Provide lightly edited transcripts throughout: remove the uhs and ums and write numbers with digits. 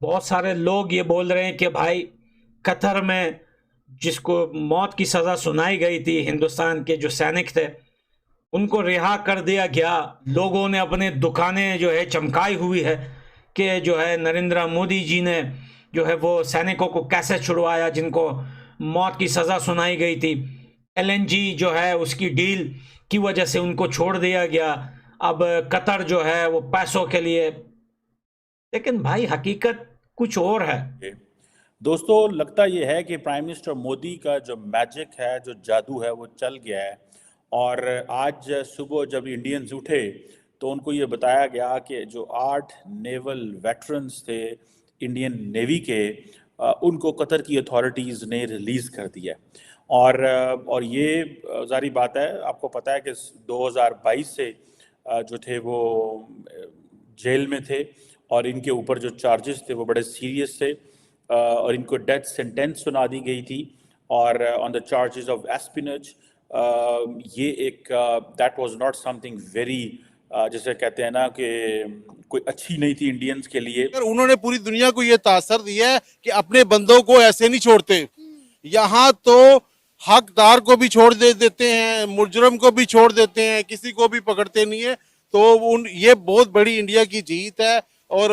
बहुत सारे लोग ये बोल रहे हैं कि भाई कतर में जिसको मौत की सज़ा सुनाई गई थी, हिंदुस्तान के जो सैनिक थे, उनको रिहा कर दिया गया। लोगों ने अपने दुकानें जो है चमकाई हुई है कि जो है नरेंद्र मोदी जी ने जो है वो सैनिकों को कैसे छुड़वाया जिनको मौत की सज़ा सुनाई गई थी। एलएनजी जो है उसकी डील की वजह से उनको छोड़ दिया गया। अब कतर जो है वो पैसों के लिए, लेकिन भाई हकीकत कुछ और है। दोस्तों, लगता ये है कि प्राइम मिनिस्टर मोदी का जो मैजिक है, जो जादू है, वो चल गया है। और आज सुबह जब इंडियंस उठे तो उनको ये बताया गया कि जो 8 नेवल वेटरन्स थे इंडियन नेवी के, उनको कतर की अथॉरिटीज़ ने रिलीज़ कर दिया। और ये ज़ाहिर बात है, आपको पता है कि 2022 से जो थे वो जेल में थे और इनके ऊपर जो चार्जेस थे वो बड़े सीरियस थे। और इनको डेथ सेंटेंस सुना दी गई थी और ऑन द चार्जेस ऑफ एस्पिनज। ये एक that was not something very, जैसे कहते हैं ना कि कोई अच्छी नहीं थी इंडियंस के लिए। उन्होंने पूरी दुनिया को ये तासर दिया है कि अपने बंदों को ऐसे नहीं छोड़ते। यहाँ तो हकदार को भी छोड़ देते हैं, मुजरम को भी छोड़ देते हैं, किसी को भी पकड़ते नहीं है। तो ये बहुत बड़ी इंडिया की जीत है। और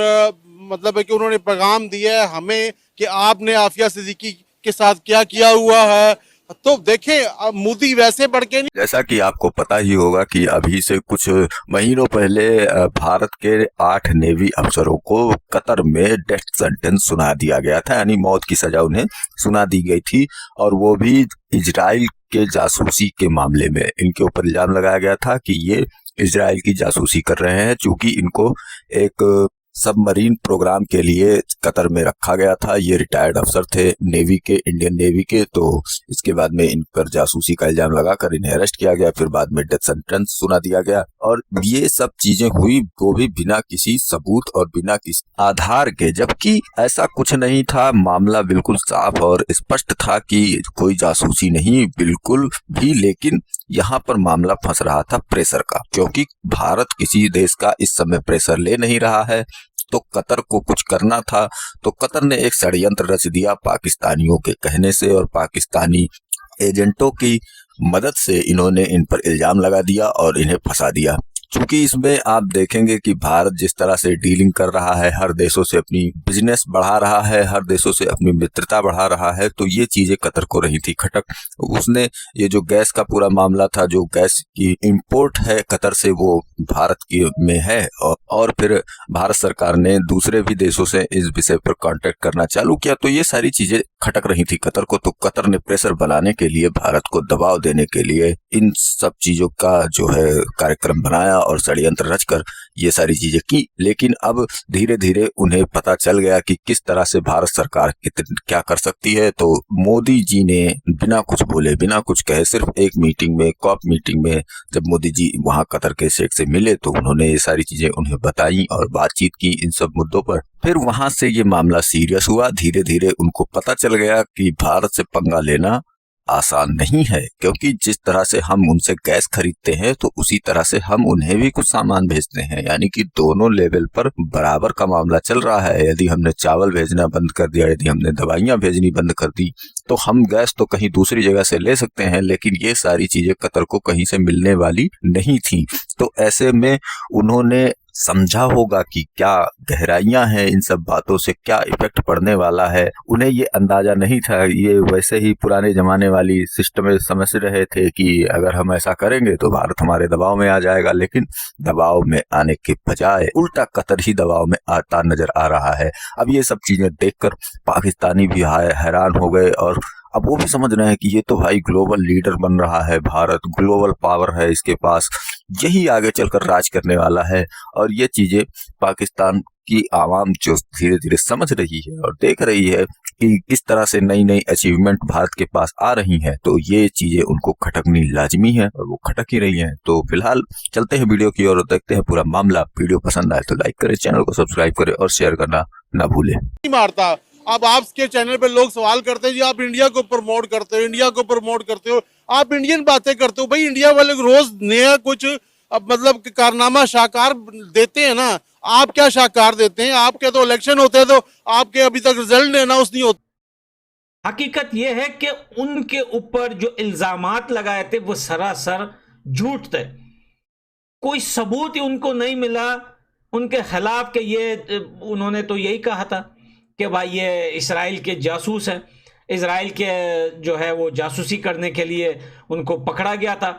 मतलब है कि उन्होंने पैगाम दिया है हमें कि आपने आफिया सिद्दीकी के साथ क्या किया हुआ है। तो देखें, मोदी वैसे बढ़ के नहीं। जैसा कि आपको पता ही होगा कि अभी से कुछ महीनों पहले भारत के 8 नेवी अफसरों को कतर में डेथ सेंटेंस सुना दिया गया था, यानी मौत की सजा उन्हें सुना दी गई थी। और वो भी इजराइल के जासूसी के मामले में इनके ऊपर इल्जाम लगाया गया था कि ये इजराइल की जासूसी कर रहे हैं, चूंकि इनको एक सबमरीन प्रोग्राम के लिए कतर में रखा गया था। ये रिटायर्ड अफसर थे नेवी के, इंडियन नेवी के। तो इसके बाद में इन पर जासूसी का इल्जाम लगाकर इन्हें अरेस्ट किया गया, फिर बाद में डेथ सेंटेंस सुना दिया गया। और ये सब चीजें हुई वो भी बिना किसी सबूत और बिना किसी आधार के, जबकि ऐसा कुछ नहीं था। मामला बिल्कुल साफ और स्पष्ट था कि कोई जासूसी नहीं बिल्कुल भी। लेकिन यहाँ पर मामला फंस रहा था प्रेशर का, क्योंकि भारत किसी देश का इस समय प्रेशर ले नहीं रहा है, तो कतर को कुछ करना था। तो कतर ने एक षड्यंत्र रच दिया पाकिस्तानियों के कहने से, और पाकिस्तानी एजेंटों की मदद से इन्होंने इन पर इल्जाम लगा दिया और इन्हें फंसा दिया। क्योंकि इसमें आप देखेंगे कि भारत जिस तरह से डीलिंग कर रहा है, हर देशों से अपनी बिजनेस बढ़ा रहा है, हर देशों से अपनी मित्रता बढ़ा रहा है, तो ये चीजें कतर को रही थी खटक। उसने ये जो गैस का पूरा मामला था, जो गैस की इंपोर्ट है कतर से वो भारत की में है, और फिर भारत सरकार ने दूसरे भी देशों से इस विषय पर कांटेक्ट करना चालू किया। तो ये सारी चीजें खटक रही थी कतर को। तो कतर ने प्रेशर बनाने के लिए, भारत को दबाव देने के लिए इन सब चीजों का जो है कार्यक्रम बनाया और षड्यंत्र रचकर ये सारी चीजें की। लेकिन अब धीरे धीरे उन्हें पता चल गया कि किस तरह से भारत सरकार क्या कर सकती है। तो मोदी जी ने बिना कुछ बोले, बिना कुछ कहे, सिर्फ एक मीटिंग में, कॉप मीटिंग में, जब मोदी जी वहां कतर के शेख से मिले तो उन्होंने ये सारी चीजें उन्हें बताई और बातचीत की इन सब मुद्दों पर। फिर वहां से ये मामला सीरियस हुआ। धीरे धीरे उनको पता चल गया कि भारत से पंगा लेना आसान नहीं है, क्योंकि जिस तरह से हम उनसे गैस खरीदते हैं तो उसी तरह से हम उन्हें भी कुछ सामान भेजते हैं, यानी कि दोनों लेवल पर बराबर का मामला चल रहा है। यदि हमने चावल भेजना बंद कर दिया, यदि हमने दवाइयां भेजनी बंद कर दी, तो हम गैस तो कहीं दूसरी जगह से ले सकते हैं, लेकिन ये सारी चीजें कतर को कहीं से मिलने वाली नहीं थी। तो ऐसे में उन्होंने समझा होगा कि क्या गहराइयां हैं इन सब बातों से, क्या इफेक्ट पड़ने वाला है। उन्हें ये अंदाजा नहीं था। ये वैसे ही पुराने जमाने वाली सिस्टम में समझ रहे थे कि अगर हम ऐसा करेंगे तो भारत हमारे दबाव में आ जाएगा, लेकिन दबाव में आने के बजाय उल्टा कतर ही दबाव में आता नजर आ रहा है। अब ये सब चीजें देखकर पाकिस्तानी भी हैरान हो गए, और अब वो भी समझ रहे हैं कि ये तो भाई ग्लोबल लीडर बन रहा है, भारत ग्लोबल पावर है इसके पास, यही आगे चलकर राज करने वाला है। और ये चीजें पाकिस्तान की आवाम जो धीरे धीरे समझ रही है और देख रही है कि किस तरह से नई नई अचीवमेंट भारत के पास आ रही हैं, तो ये चीजें उनको खटकनी लाजमी है और वो खटक ही रही हैं। तो फिलहाल चलते हैं वीडियो की ओर और देखते हैं पूरा मामला। वीडियो पसंद आए तो लाइक करें, चैनल को सब्सक्राइब करें और शेयर करना ना भूलें। मारता। अब आपके चैनल पे लोग सवाल करते हैं जी आप इंडिया को प्रमोट करते हो, इंडिया को प्रमोट करते हो, आप इंडियन बातें करते हो। भाई इंडिया वाले रोज नया कुछ अब मतलब कारनामा शाकार देते हैं ना। आप क्या शाकार देते हैं? आपके तो इलेक्शन होते हैं तो आपके अभी तक रिजल्ट अनाउंस नहीं होते। हकीकत यह है कि उनके ऊपर जो इल्जामात लगाए थे वो सरासर झूठ थे। कोई सबूत ही उनको नहीं मिला उनके खिलाफ के ये उन्होंने तो यही कहा था कि भाई ये इसराइल के जासूस हैं, इसराइल के जो है वो जासूसी करने के लिए उनको पकड़ा गया था।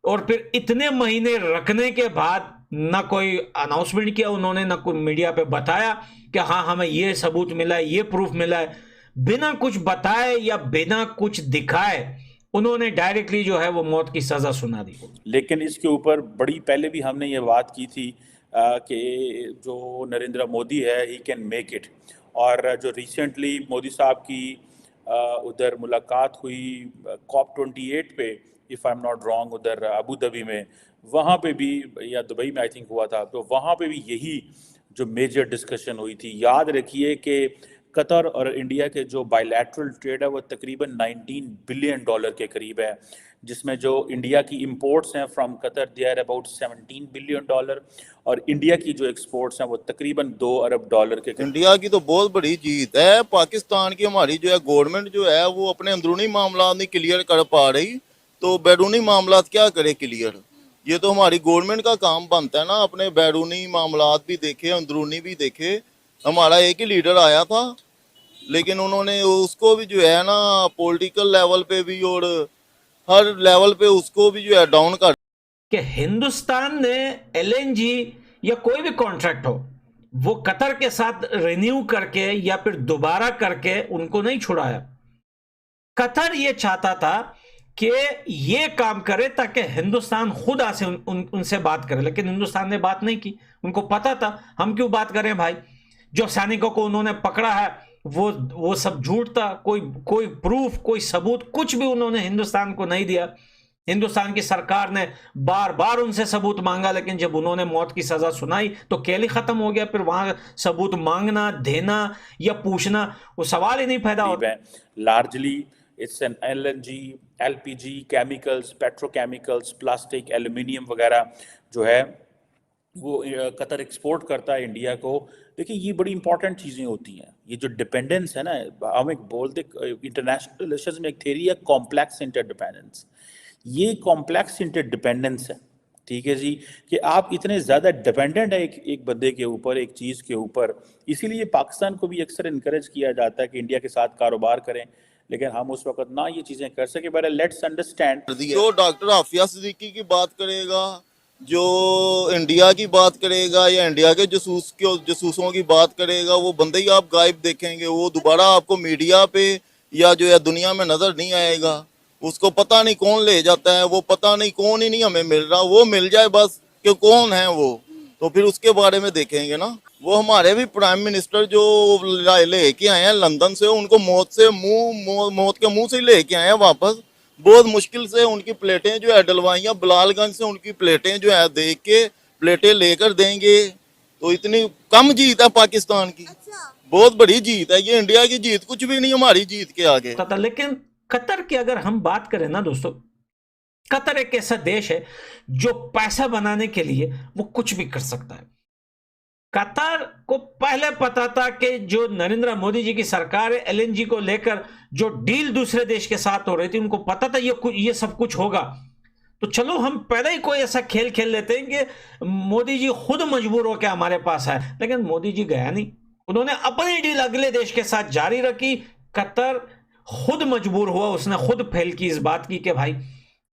और फिर इतने महीने रखने के बाद ना कोई अनाउंसमेंट किया उन्होंने, ना कोई मीडिया पे बताया कि हाँ हमें ये सबूत मिला है, ये प्रूफ मिला है। बिना कुछ बताए या बिना कुछ दिखाए उन्होंने डायरेक्टली जो है वो मौत की सजा सुना दी। लेकिन इसके ऊपर बड़ी पहले भी हमने ये बात की थी कि जो नरेंद्र मोदी है ही कैन मेक इट। और जो रिसेंटली मोदी साहब की उधर मुलाकात हुई COP28 पे, if I am not wrong, उधर अबू धाबी में, वहाँ पे भी, या दुबई में आई थिंक हुआ था, तो वहाँ पे भी यही जो मेजर डिस्कशन हुई थी। याद रखिए कि कतर और इंडिया के जो बायलैटरल ट्रेड है वो तकरीबन $19 बिलियन के करीब है, जिसमें जो इंडिया की इंपोर्ट्स हैं from Qatar they are about $17 billion, और इंडिया की जो एक्सपोर्ट्स हैं वो तकरीबन $2 अरब के करीब। इंडिया की तो बहुत बड़ी जीत है। पाकिस्तान की हमारी जो है गवर्नमेंट जो है वो अपने अंदरूनी मामला नहीं क्लियर कर पा रही, तो बैरूनी मामला क्या करे क्लियर? ये तो हमारी गवर्नमेंट का काम बनता है ना, अपने बैरूनी मामला भी देखे, अंदरूनी भी देखे। हमारा एक ही लीडर आया था, लेकिन उन्होंने उसको भी जो है ना पॉलिटिकल लेवल पे भी और हर लेवल पे उसको भी जो है डाउन कर कि हिंदुस्तान ने LNG या कोई भी कॉन्ट्रैक्ट हो वो कतर के साथ रिन्यू करके या फिर दोबारा करके उनको नहीं छुड़ाया। कतर ये चाहता था कि ये काम करे ताकि हिंदुस्तान खुद आसे उनसे बात करे, लेकिन हिंदुस्तान ने बात नहीं की। उनको पता था हम क्यों बात करें भाई, जो सैनिकों को उन्होंने पकड़ा है वो सब झूठ था। कोई प्रूफ, कोई सबूत कुछ भी उन्होंने हिंदुस्तान को नहीं दिया। हिंदुस्तान की सरकार ने बार बार उनसे सबूत मांगा, लेकिन जब उन्होंने मौत की सजा सुनाई तो खेल ही खत्म हो गया। फिर वहां सबूत मांगना, देना या पूछना वो सवाल ही नहीं पैदा होता। Largely it's an LNG, LPG, chemicals, petrochemicals, plastic, aluminium वगैरह जो है वो कतर एक्सपोर्ट करता है इंडिया को। देखिए ये बड़ी इंपॉर्टेंट चीज़ें होती हैं। ये जो डिपेंडेंस है ना, हम एक बोलते इंटरनेशनल रिलेशंस में एक थ्योरी है कॉम्प्लेक्स इंटरडिपेंडेंस। ये कॉम्प्लेक्स इंटरडिपेंडेंस है, ठीक है जी, कि आप इतने ज़्यादा डिपेंडेंट है एक बंदे के ऊपर, एक चीज़ के ऊपर। इसीलिए पाकिस्तान को भी अक्सर इनकरेज किया जाता है कि इंडिया के साथ कारोबार करें, लेकिन हम उस वक्त ना ये चीज़ें कर सके। But let's understand. जो डॉक्टर हाफिया सिद्दीकी की बात करेगा, जो इंडिया की बात करेगा या इंडिया के जसूसों की बात करेगा, वो बंदे ही आप गायब देखेंगे। वो दोबारा आपको मीडिया पे या जो है दुनिया में नजर नहीं आएगा। उसको पता नहीं कौन ले जाता है, वो पता नहीं कौन ही नहीं हमें मिल रहा, वो मिल जाए बस कि कौन है वो, तो फिर उसके बारे में देखेंगे ना। वो हमारे भी प्राइम मिनिस्टर जो लेके आए हैं लंदन से, उनको मौत के मुंह से लेके आए हैं वापस। बहुत मुश्किल से उनकी प्लेटें जो है डलवाइयाँ, बिलालगंज से उनकी प्लेटें जो है देख के प्लेटें लेकर देंगे। तो इतनी कम जीत है पाकिस्तान की, बहुत बड़ी जीत है ये। इंडिया की जीत कुछ भी नहीं हमारी जीत के आगे। लेकिन कतर की अगर हम बात करें ना दोस्तों, कतर एक ऐसा देश है जो पैसा बनाने के लिए वो कुछ भी कर सकता है। कतर को पहले पता था कि जो नरेंद्र मोदी जी की सरकार है LNG को लेकर जो डील दूसरे देश के साथ हो रही थी, उनको पता था ये सब कुछ होगा। तो चलो हम पहले ही कोई ऐसा खेल खेल लेते हैं कि मोदी जी खुद मजबूर होकर हमारे पास आए, लेकिन मोदी जी गया नहीं। उन्होंने अपनी डील अगले देश के साथ जारी रखी। कतर खुद मजबूर हुआ, उसने खुद फेल की इस बात की कि भाई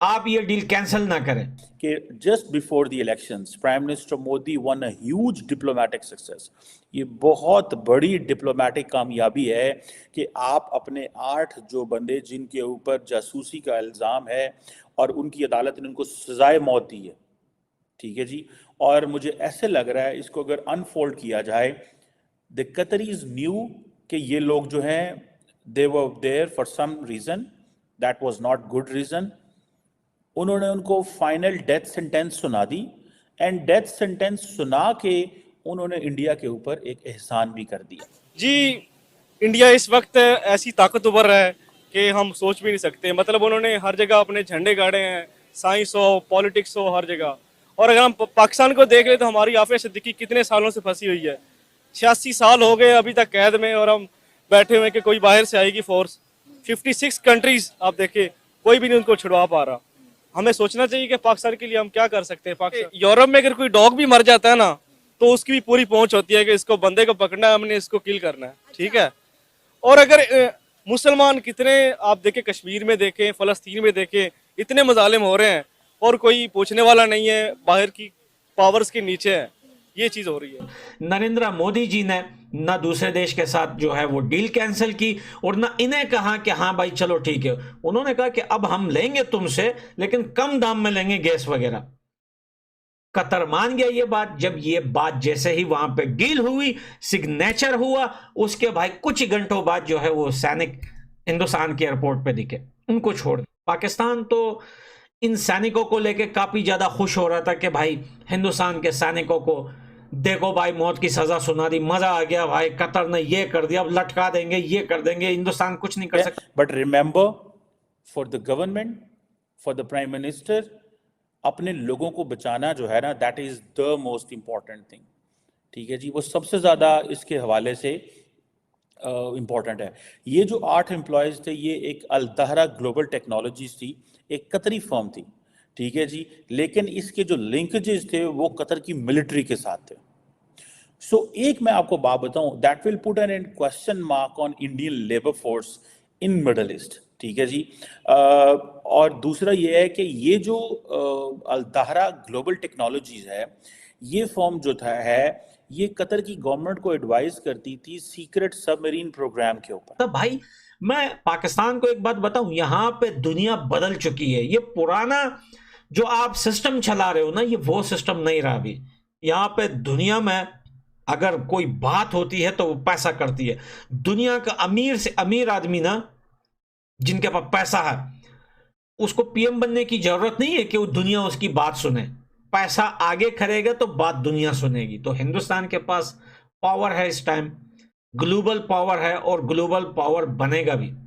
आप ये डील कैंसिल ना करें। कि just before the elections prime minister Modi one a huge diplomatic success. ये बहुत बड़ी डिप्लोमेटिक कामयाबी है कि आप अपने 8 जो बंदे जिनके ऊपर जासूसी का इल्ज़ाम है और उनकी अदालत ने उनको सजाए मौत दी है, ठीक है जी। और मुझे ऐसे लग रहा है इसको अगर अनफोल्ड किया जाए, द कतरीज न्यू कि ये लोग जो हैं they were there for some reason that was not good reason। उन्होंने उनको फाइनल डेथ सेंटेंस सुना दी, एंड डेथ सेंटेंस सुना के उन्होंने इंडिया के ऊपर एक एहसान भी कर दिया जी। इंडिया इस वक्त ऐसी ताकतवर है कि हम सोच भी नहीं सकते। मतलब उन्होंने हर जगह अपने झंडे गाड़े हैं, साइंस हो, पॉलिटिक्स हो, हर जगह। और अगर हम पाकिस्तान को देख ले तो हमारी आफिया सिद्दीकी कितने सालों से फंसी हुई है, 86 साल हो गए अभी तक कैद में, और हम बैठे हुए कि कोई बाहर से आएगी फोर्स। 56 कंट्रीज आप देखें, कोई भी नहीं उनको छुड़वा पा रहा। हमें सोचना चाहिए कि पाकिस्तान के लिए हम क्या कर सकते हैं। पाकिस्तान यूरोप में अगर कोई डॉग भी मर जाता है ना, तो उसकी भी पूरी पहुंच होती है कि इसको बंदे को पकड़ना है, हमने इसको किल करना है, ठीक है। और अगर मुसलमान कितने आप देखें, कश्मीर में देखें, फलस्तीन में देखें, इतने मजालिम हो रहे हैं और कोई पूछने वाला नहीं है, बाहर की पावर्स के नीचे है, ये चीज हो रही है। नरेंद्र मोदी जी ने ना दूसरे देश के साथ जो है वो डील कैंसिल की और ना इन्हें कहा कि हाँ भाई चलो ठीक है। उन्होंने कहा कि अब हम लेंगे तुमसे, लेकिन कम दाम में लेंगे गैस वगैरह। कतर मान गया ये बात। जब ये बात जैसे ही वहां पे डील हुई, सिग्नेचर हुआ, उसके भाई कुछ ही घंटों बाद जो है वो सैनिक हिंदुस्तान के एयरपोर्ट पे दिखे, उनको छोड़ दिया। पाकिस्तान तो इन सैनिकों को लेके काफी ज्यादा खुश हो रहा था कि भाई हिंदुस्तान के सैनिकों को देखो भाई मौत की सजा सुना दी, मजा आ गया भाई, कतर ने ये कर दिया, अब लटका देंगे, ये कर देंगे, हिंदुस्तान कुछ नहीं कर सकता। But remember, for the government, for the prime minister, अपने लोगों को बचाना जो है ना, that is the most important thing, ठीक है जी। वो सबसे ज्यादा इसके हवाले से इम्पॉर्टेंट है। ये जो 8 एम्प्लॉयज थे, ये एक अल-दहरा ग्लोबल टेक्नोलॉजीज थी, एक कतरी फर्म थी, ठीक है जी। लेकिन इसके जो लिंकेजेस थे वो कतर की मिलिट्री के साथ थे। सो एक मैं आपको बात बताऊं, that will put an question mark on Indian labour force in Middle East, ठीक है जी। और दूसरा ये है कि ये जो अल-दहरा ग्लोबल टेक्नोलॉजीज है, ये फर्म जो था है, ये कतर की गवर्नमेंट को एडवाइस करती थी सीक्रेट सबमरीन प्रोग्राम के ऊपर। तो भाई मैं पाकिस्तान को एक बात बताऊं, यहां पे दुनिया बदल चुकी है। ये पुराना जो आप सिस्टम चला रहे हो ना, ये वो सिस्टम नहीं रहा अभी। यहां पे दुनिया में अगर कोई बात होती है तो वो पैसा करती है। दुनिया का अमीर से अमीर आदमी ना, जिनके पास पैसा है, उसको पीएम बनने की जरूरत नहीं है कि वो दुनिया उसकी बात सुने। पैसा आगे करेगा तो बात दुनिया सुनेगी। तो हिंदुस्तान के पास पावर है, इस टाइम ग्लोबल पावर है और ग्लोबल पावर बनेगा भी।